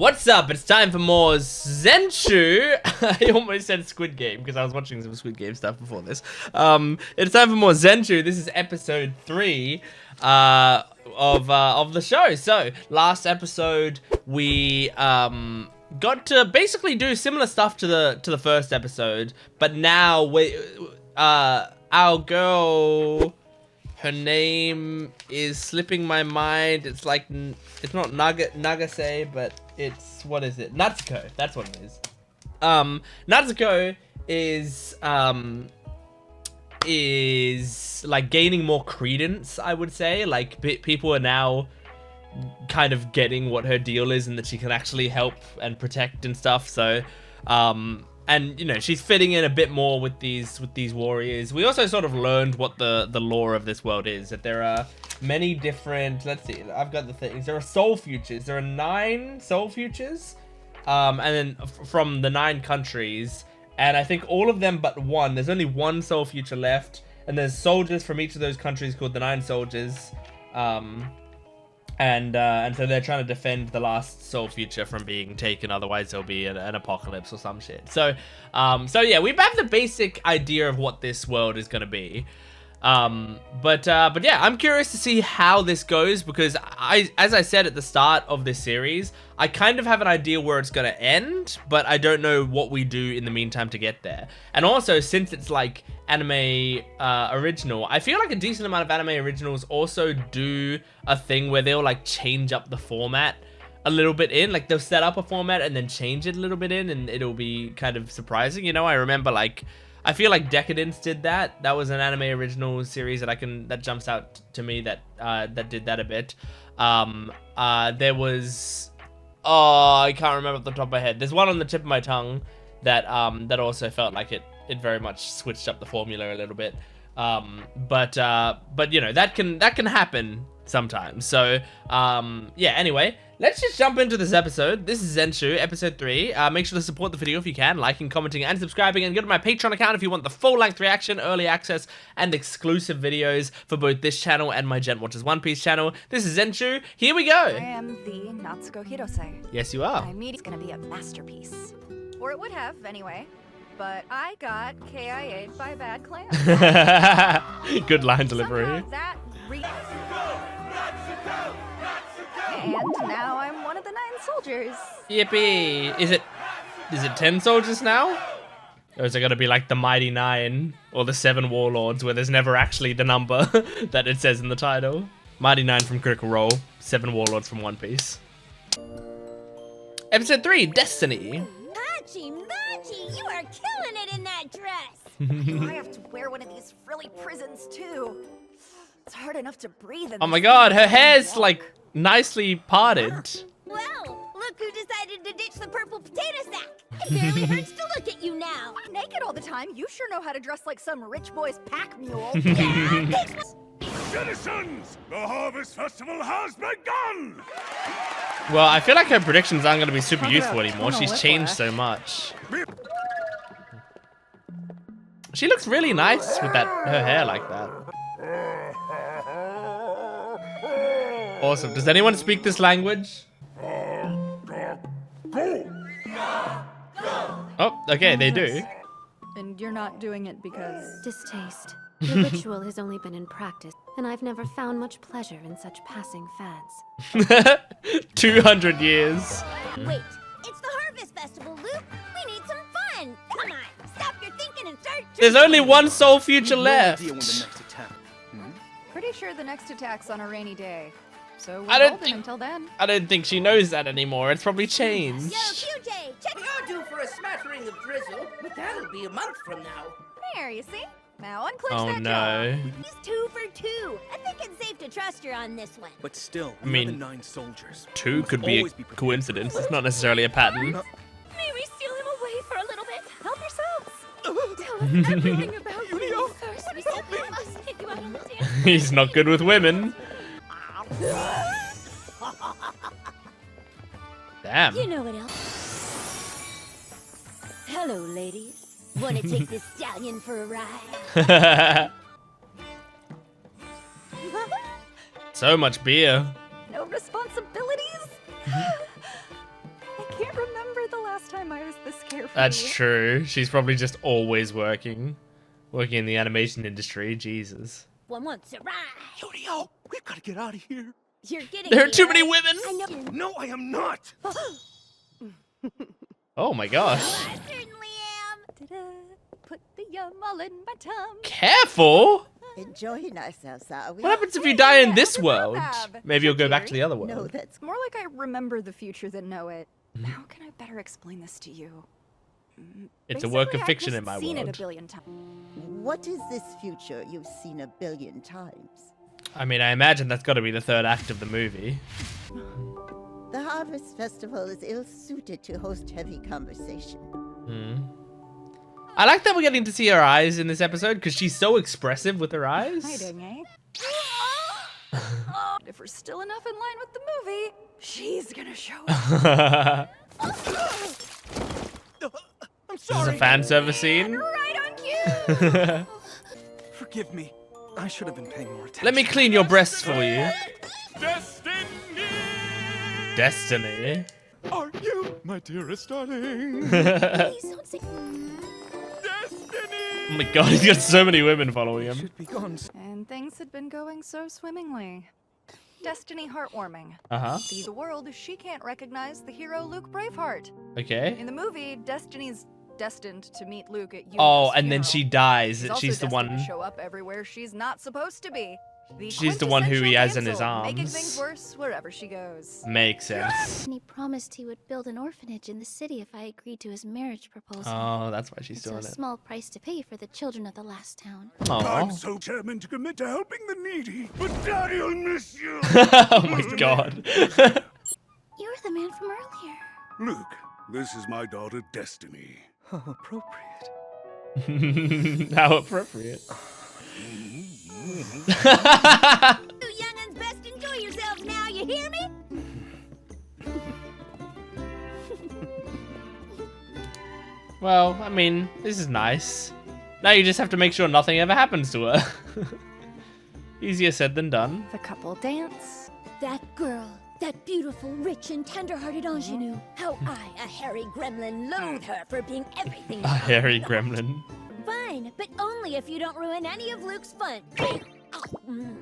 What's up? It's time for more ZENSHU. I almost said Squid Game because I was watching some Squid Game stuff before this. It's time for more ZENSHU. This is episode 3 of the show. So last episode we got to basically do similar stuff to the first episode, but now we our girl. Her name is slipping my mind. It's like, it's not Nagase, but it's, what is it? Natsuko. That's what it is. Natsuko is like gaining more credence, I would say. Like people are now kind of getting what her deal is and that she can actually help and protect and stuff. So, and you know, she's fitting in a bit more with these warriors. We also sort of learned what the lore of this world is, that there are many different, let's see, I've got the things. There are soul futures. There are 9 soul futures, and then from the 9 countries, and I think all of them but one. There's only one soul future left, and there's soldiers from each of those countries called the 9 soldiers. And so they're trying to defend the last soul future from being taken, otherwise there'll be an apocalypse or some shit. So yeah, we have the basic idea of what this world is gonna be. But yeah, I'm curious to see how this goes, because as I said at the start of this series, I kind of have an idea where it's gonna end, but I don't know what we do in the meantime to get there. And also, since it's like anime original, I feel like a decent amount of anime originals also do a thing where they'll like change up the format a little bit in, like they'll set up a format and then change it a little bit in, and it'll be kind of surprising. You know, I remember like, I feel like Decadence did that. That was an anime original series that jumps out to me that did that a bit. There was, oh, I can't remember off the top of my head. There's one on the tip of my tongue that also felt like it very much switched up the formula a little bit. But you know, that can happen sometimes. So yeah, anyway, let's just jump into this episode. This is ZENSHU, episode 3. Make sure to support the video if you can, liking, commenting, and subscribing, and go to my Patreon account if you want the full-length reaction, early access, and exclusive videos for both this channel and my Jent Watches One Piece channel. This is ZENSHU. Here we go. I am the Natsuko Hirose. Yes, you are. My meeting's gonna be a masterpiece. Or it would have, anyway. But I got KIA'd by bad clans. Good line delivery. And now I'm one of the 9 soldiers. Yippee! Is it 10 soldiers now? Or is it gonna be like the Mighty 9 or the 7 Warlords, where there's never actually the number that it says in the title? Mighty 9 from Critical Role, 7 Warlords from One Piece. Episode 3, Destiny. Machi, you are killing it in that dress. I have to wear one of these frilly prisons too. It's hard enough to breathe in. Oh my god, her hair's like nicely parted. Well, look who decided to ditch the purple potato sack. It barely hurts to look at you now. Naked all the time, you sure know how to dress like some rich boy's pack mule. Yeah, Citizens, the Harvest Festival has begun! Well, I feel like her predictions aren't going to be super useful anymore. She's changed so much. She looks really nice with her hair like that. Awesome. Does anyone speak this language? Oh, okay, they do. And you're not doing it because... Distaste. The ritual has only been in practice, and I've never found much pleasure in such passing fads. 200 years. Wait, it's the Harvest Festival, Luke. We need some fun. Come on, stop your thinking and start. There's only one soul future left. Pretty sure the next attack's on a rainy day. So I we're don't golden until then. I don't think she knows that anymore. It's probably changed. Yo, QJ, check. You're due for a smattering of drizzle, but that'll be a month from now. There, you see? Now unclench Oh that jaw. no. He's 2 for 2. I think it's safe to trust her on this one. But still, I mean, the 9 soldiers. 2 could be a coincidence. It's not necessarily a pattern. May we steal him away for a little bit? Help yourselves. Tell us everything about you. First, we simply must take you out on the dance. He's not good with women. Damn. You know what else? Hello, ladies. Want to take this stallion for a ride? So much beer. No responsibilities? can't remember the last time I was this carefree. That's true. She's probably just always working in the animation industry. Jesus. One wants a ride. Yunio, we've got to get out of here. You're getting There are me, too many right? women. I know. No, I am not. Oh my gosh. I certainly am. Ta-da. Put the yum all in my tum. Careful. Enjoying ourselves, are we? What happens if you die in this I world? have. Maybe you'll go back to the other world. No, that's More like I remember the future than know it. How can I better explain this to you? It's a work of Basically, fiction I've in my just seen it world. a billion times. what is this future you've seen a billion times? I mean, I imagine that's got to be the third act of the movie. The Harvest Festival is ill-suited to host heavy conversation. I like that we're getting to see her eyes in this episode because she's so expressive with her eyes. Hiding, eh? If we're still enough in line with the movie, she's gonna show up. I'm This is a sorry. fan service scene. Right on cue! Forgive me. I should have been paying more attention. Let me clean your breasts for you. Destiny! Destiny. Are you my dearest darling? Please don't say. Destiny! Oh my god, he's got so many women following him. Should be gone. And things had been going so swimmingly. Destiny heartwarming. Uh-huh. See the world, she can't recognize the hero Luke Braveheart. Okay. In the movie, Destiny's destined to meet Luke at Yuna's Oh, and then funeral. she dies. She's also She's the destined one. to show up everywhere she's not supposed to be. She's the one who he has in his quintessential damsel, making arms. things worse wherever she goes. Makes sense. And he promised he would build an orphanage in the city if I agreed to his marriage proposal. Oh, that's why she's It's doing a it. small price to pay for the children of the last town. I'm Oh. so determined to commit to helping the needy, but Daddy'll miss you. Oh my god. You're the man from earlier. Luke, this is my daughter Destiny. How appropriate. How appropriate. You young'uns best enjoy yourselves now, you hear me? Well, I mean, this is nice. Now you just have to make sure nothing ever happens to her. Easier said than done. The couple dance. That girl, that beautiful, rich, and tender-hearted ingenue. How I, a hairy gremlin, loathe her for being everything. A hairy gremlin. Fine, but only if you don't ruin any of Luke's fun.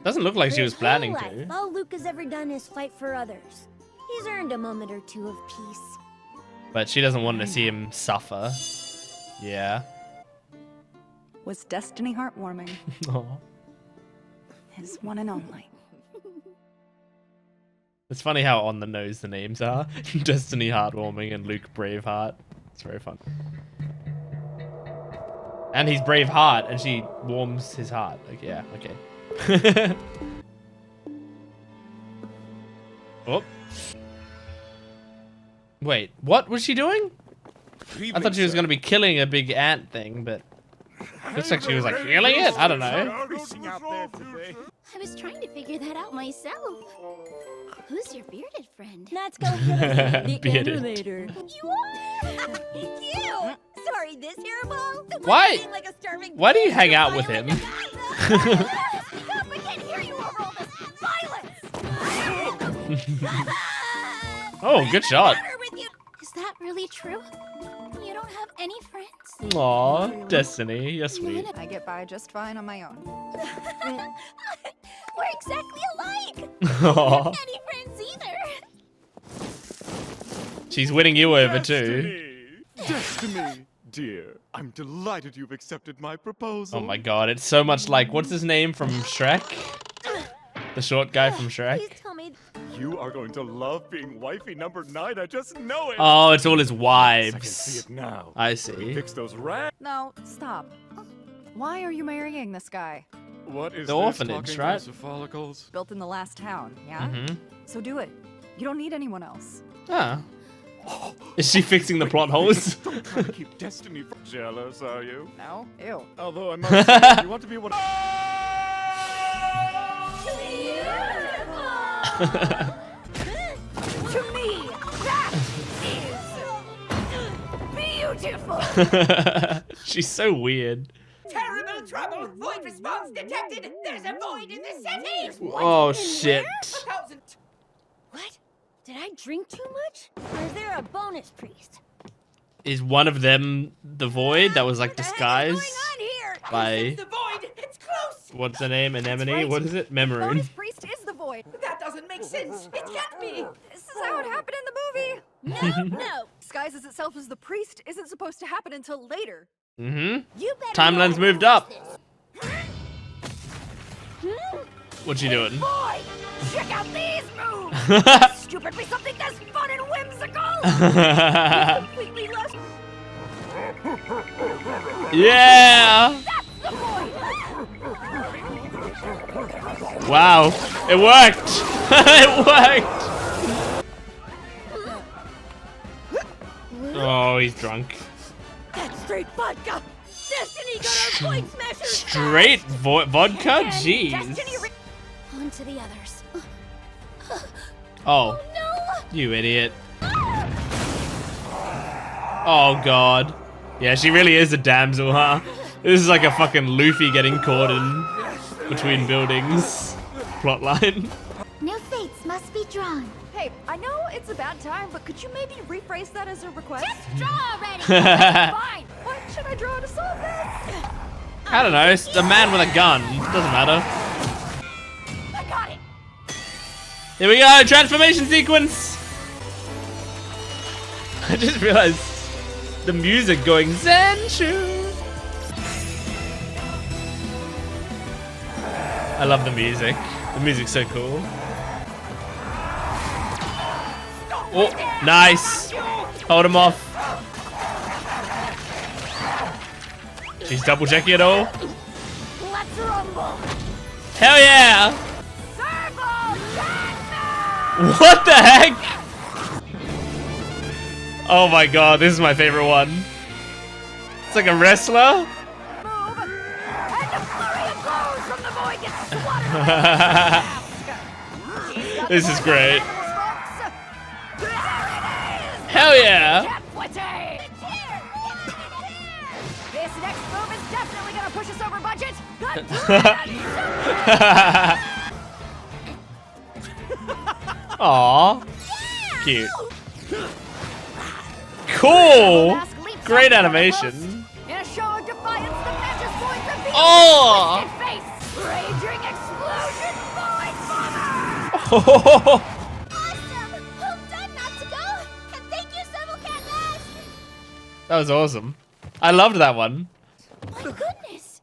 Doesn't look like she was His planning whole life, to. all Luke has ever done is fight for others. He's earned a moment or two of peace. But she doesn't want to see him suffer. Yeah. Was Destiny heartwarming. Aw. His one and only. It's funny how on the nose the names are. Destiny Heartwarming and Luke Braveheart. It's very fun. And he's Braveheart, and she warms his heart. Like, yeah, okay. Oh. Wait, what was she doing? I thought she was going to be killing a big ant thing, but looks like she was like healing it? I don't know. I was trying to figure that out myself. Who's your bearded friend? Natsuko Hirose, the Bearded. animator. You are? You! Sorry, this hairball? The one Why- eating like a starving why do you pig hang who out with violent- him? Stop, I can't hear you over all this violence! Oh, good shot. Water with you. Is that really true? You don't have any friends? Aw, Destiny, you're sweet. I get by just fine on my own. We're exactly alike. Aw. Any friends either. She's winning you over too. Destiny, dear, I'm delighted you've accepted my proposal. Oh my god, it's so much like, what's his name from Shrek? The short guy from Shrek? Please tell me. You are going to love being wifey number 9. I just know it. Oh, it's all his I can see wives. it now. I see. Fix those rats. No, stop. Why are you marrying this guy? What is The this, orphanage, talking right? to follicles? Built in the last town, yeah? Mm-hmm. So do it. You don't need anyone else. Ah. Is she fixing the plot holes? Don't try to keep Destiny from jealous, are you? No? Ew. Although I must say, you want to be one. To me, that is beautiful. She's so weird. Terrible trouble! Void response detected! There's a void in the city! Oh shit. Thousand. What? Did I drink too much? Or is there a bonus priest? Is one of them the void that was like What the heck is disguised going on here? by The void! It's close! what's the name? Anemone? right. What is it? The Memory. bonus priest is the void. That doesn't make sense. It can't be. This is how it happened in the movie. No. Disguises itselff as the priest isn't supposed to happen until later. Mm-hmm. You better Timeline's know moved about up. this. What you doing? Boy, check out these moves. Stupid be something that's fun and whimsical. Completely left. Yeah! The void. Wow, it worked! It worked! Oh, he's drunk. That's straight vodka. Destiny got our void smashers. Straight vodka? Destiny Jeez. On to the others. Oh, No. you idiot. Oh, God. Yeah, she really is a damsel, huh? This is like a fucking Luffy getting caught in between buildings plotline. New fates must be drawn. Hey, I know it's a bad time, but could you maybe rephrase that as a request? Just draw already. Fine. What should I draw to solve this? I don't know, it's a man with a gun. Doesn't matter. I got it. Here we go, transformation sequence! I just realized the music going ZENSHU! I love the music. The music's so cool. Oh, nice! Hold him off. She's double checking it all. Let's rumble. Hell yeah! Circle What the heck? Oh my god, this is my favorite one. It's like a wrestler. move, and a flurry of blows from the void gets swatted away. This is great. There it is. Hell yeah! Capwate. This next move is definitely gonna push us over budget. Aww. Cute. Cool! Great animation. In a show of defiance, the match's void reveals Oh! its twisted face. Raging explosion void bomber. Awesome. Well done, Natsuko. And thank you, Several Cat Mask. That was awesome. I loved that one. My goodness.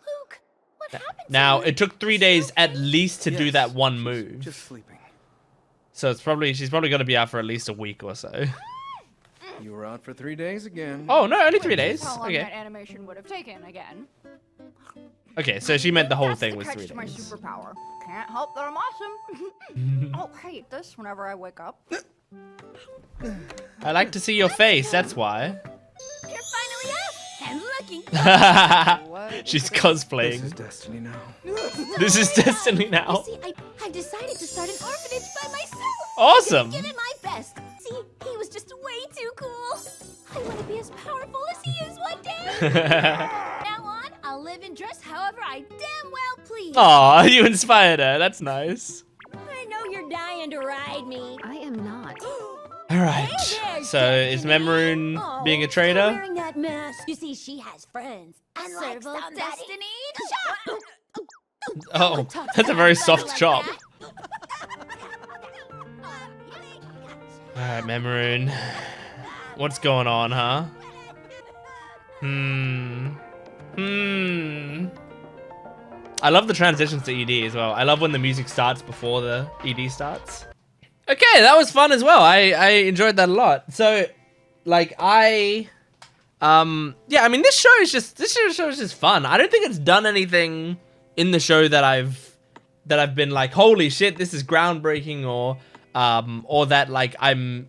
Luke, what happened to Now, you? it took 3 days at least to do that one move. Just sleeping. So she's probably gonna be out for at least a week or so. You were out for 3 days again. Oh no, only 3 days. How long Okay. that animation would have taken again. Okay, so she meant the whole That's thing the was catch 3 to my days. superpower. Can't help that I'm awesome. Oh, I hate this whenever I wake up. I like to see your face, that's why. You're finally out and looking. She's This is cosplaying. destiny now. This is destiny now. You see, I've decided to start an orphanage by myself. Awesome. Give it my best. See, he was just way too cool. I want to be as powerful as he is one day. Now on, I'll live and dress however I damn well please. Aw, you inspired her. That's nice. I know you're dying to ride me. I am not. Alright. Hey there, So is Memoon Oh, being a stop traitor? wearing that mask. You see, she has friends. Unlike Serval somebody. Destiny? Oh, that's a very soft chop. Alright, Memoon. What's going on, huh? I love the transitions to ED as well. I love when the music starts before the ED starts. Okay, that was fun as well. I enjoyed that a lot. So, like, yeah, I mean, this show is just fun. I don't think it's done anything in the show that I've been like, holy shit, this is groundbreaking, or that like I'm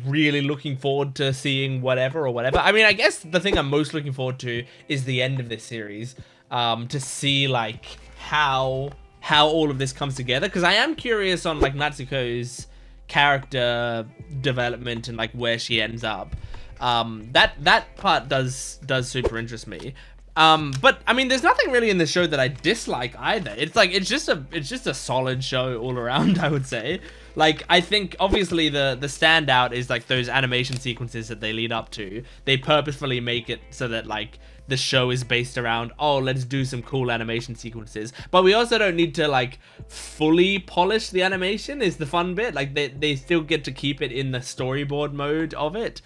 really looking forward to seeing whatever. I mean, I guess the thing I'm most looking forward to is the end of this series, to see like how all of this comes together, because I am curious on like Natsuko's character development and like where she ends up. That part does super interest me. But I mean, there's nothing really in the show that I dislike either. It's like it's just a solid show all around, I would say. Like, I think obviously the standout is like those animation sequences that they lead up to. They purposefully make it so that like the show is based around, oh, let's do some cool animation sequences. But we also don't need to like fully polish the animation is the fun bit. Like they still get to keep it in the storyboard mode of it.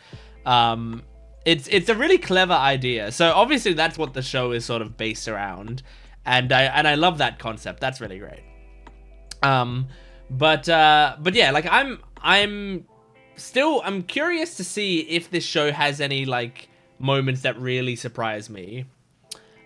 It's a really clever idea. So obviously that's what the show is sort of based around. And I love that concept. That's really great. But yeah, like I'm curious to see if this show has any like moments that really surprise me.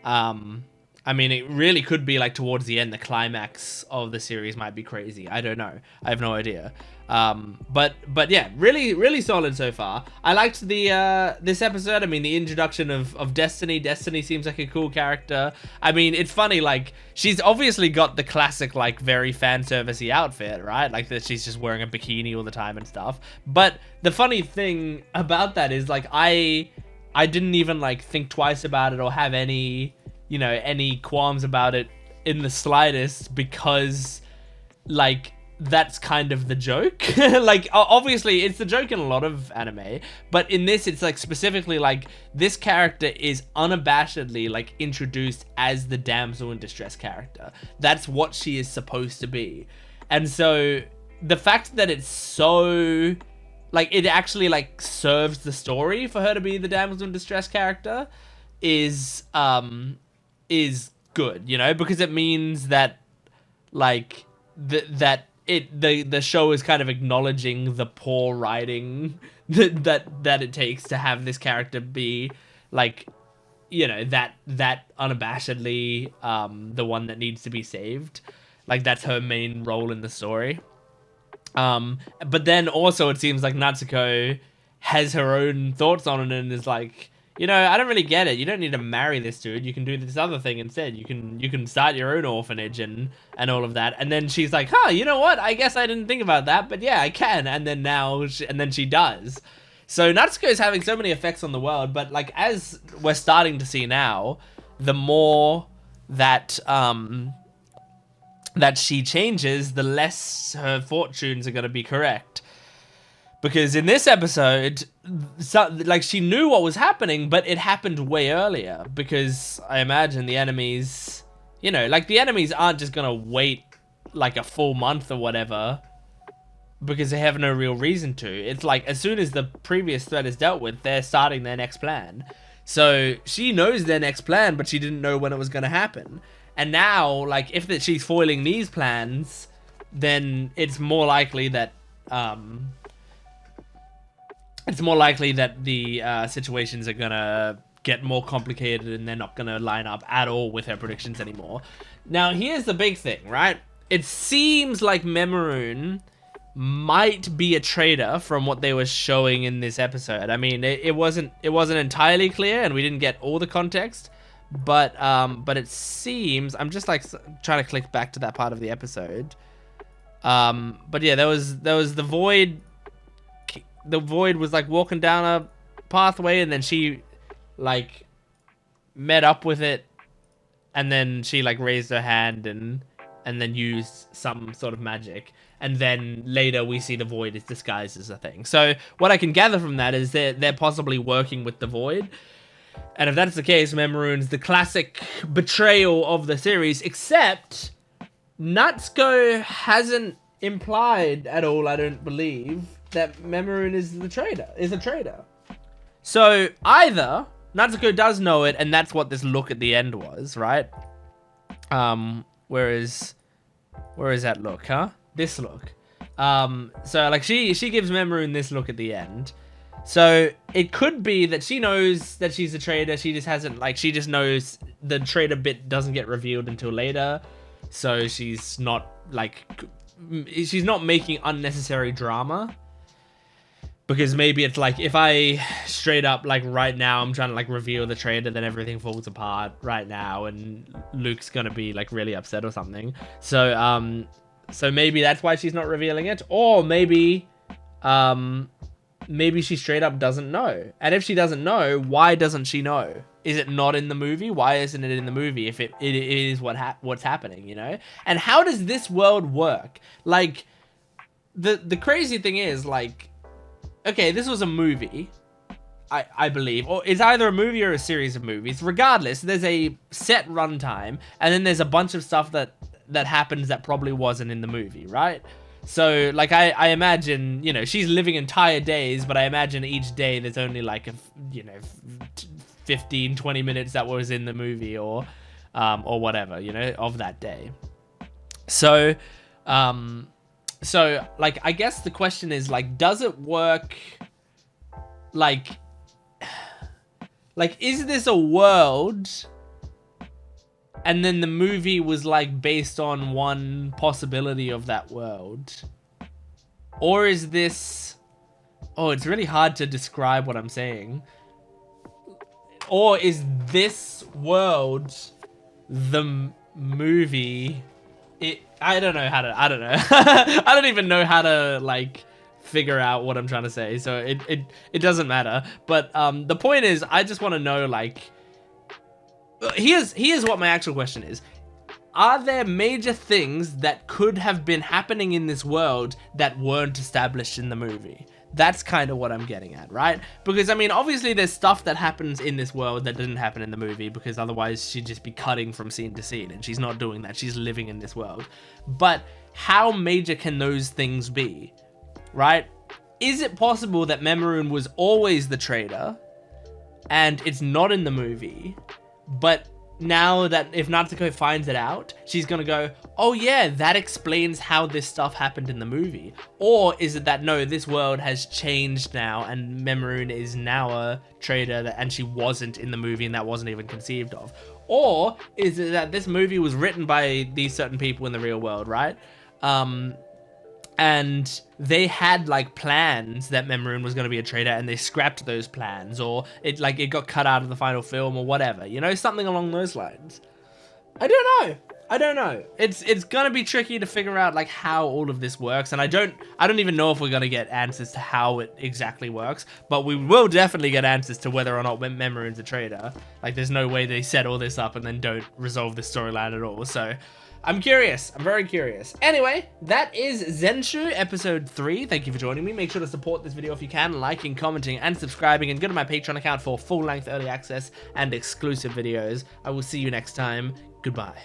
I mean, it really could be like towards the end, the climax of the series might be crazy. I don't know. I have no idea. But yeah, really solid so far. I liked the this episode. I mean, the introduction of Destiny. Destiny seems like a cool character. I mean, it's funny, like she's obviously got the classic like very fan servicey outfit, right? Like that she's just wearing a bikini all the time and stuff. But the funny thing about that is like I didn't even like think twice about it or have any, you know, any qualms about it in the slightest, because like that's kind of the joke. Like obviously it's the joke in a lot of anime, but in this it's like specifically like this character is unabashedly like introduced as the damsel in distress character. That's what she is supposed to be. And so the fact that it's so like it actually like serves the story for her to be the damsel in distress character is good, you know, because it means that like the show is kind of acknowledging the poor writing that it takes to have this character be like, you know, that unabashedly the one that needs to be saved. Like that's her main role in the story. But then also it seems like Natsuko has her own thoughts on it and is like, you know, I don't really get it. You don't need to marry this dude. You can do this other thing instead. You can start your own orphanage and all of that. And then she's like, huh, you know what? I guess I didn't think about that, but yeah, I can. And then then she does. So Natsuko is having so many effects on the world, but like as we're starting to see now, the more that that she changes, the less her fortunes are going to be correct. Because in this episode, like she knew what was happening, but it happened way earlier. Because I imagine the enemies, you know, like the enemies aren't just going to wait like a full month or whatever, because they have no real reason to. It's like as soon as the previous threat is dealt with, they're starting their next plan. So she knows their next plan, but she didn't know when it was going to happen. And now, like, if she's foiling these plans, then it's more likely that the situations are gonna get more complicated and they're not gonna line up at all with her predictions anymore. Now, here's the big thing, right? It seems like Memoruun might be a traitor from what they were showing in this episode. I mean, it wasn't entirely clear, and we didn't get all the context. But it seems, I'm just like trying to click back to that part of the episode. But yeah, there was the void. The void was like walking down a pathway, and then she like met up with it, and then she like raised her hand and then used some sort of magic. And then later we see the void is disguised as a thing. So what I can gather from that is they're possibly working with the void. And if that's the case, Memoruun's the classic betrayal of the series, except Natsuko hasn't implied at all, I don't believe, that Memoruun is a traitor. So either Natsuko does know it, and that's what this look at the end was, right? Where is that look, huh? This look. So like she gives Memoruun this look at the end. So it could be that she knows that she's a traitor. She just hasn't, like, she just knows the traitor bit doesn't get revealed until later. So she's not making unnecessary drama. Because maybe it's like, if I straight up, like right now, I'm trying to like reveal the traitor, then everything falls apart right now. And Luke's going to be like really upset or something. So maybe that's why she's not revealing it. Or maybe maybe she straight up doesn't know. And if she doesn't know, why doesn't she know? Is it not in the movie? Why isn't it in the movie if it is what's happening, you know? And how does this world work? Like, the crazy thing is, like, okay, this was a movie, I believe, or it's either a movie or a series of movies. Regardless, there's a set runtime, and then there's a bunch of stuff that happens that probably wasn't in the movie, right? So, like, I imagine, you know, she's living entire days, but I imagine each day there's only, like, 15, 20 minutes that was in the movie or whatever, you know, of that day. So, like, I guess the question is, like, does it work, like, is this a world, and then the movie was, like, based on one possibility of that world? Or is this... Oh, it's really hard to describe what I'm saying. Or is this world the movie... I don't know how to... I don't know. I don't even know how to, like... figure out what I'm trying to say, so it doesn't matter. But the point is, I just want to know, like, here's what my actual question is. Are there major things that could have been happening in this world that weren't established in the movie? That's kind of what I'm getting at, right? Because, I mean, obviously there's stuff that happens in this world that didn't happen in the movie, because otherwise she'd just be cutting from scene to scene, and she's not doing that. She's living in this world. But how major can those things be? Right? Is it possible that Memorin was always the traitor and it's not in the movie, but now that if Natsuko finds it out, she's gonna go, oh yeah, that explains how this stuff happened in the movie? Or is it that, no, this world has changed now and Memorin is now a traitor and she wasn't in the movie and that wasn't even conceived of? Or is it that this movie was written by these certain people in the real world, right? And they had, like, plans that Memorin was going to be a traitor, and they scrapped those plans, or it got cut out of the final film, or whatever, you know, something along those lines. I don't know. It's gonna be tricky to figure out, like, how all of this works, and I don't even know if we're gonna get answers to how it exactly works, but we will definitely get answers to whether or not Memorin's a traitor. Like, there's no way they set all this up and then don't resolve the storyline at all, so... I'm curious. I'm very curious. Anyway, that is ZENSHU episode 3. Thank you for joining me. Make sure to support this video if you can, liking, commenting, and subscribing, and go to my Patreon account for full-length early access and exclusive videos. I will see you next time. Goodbye.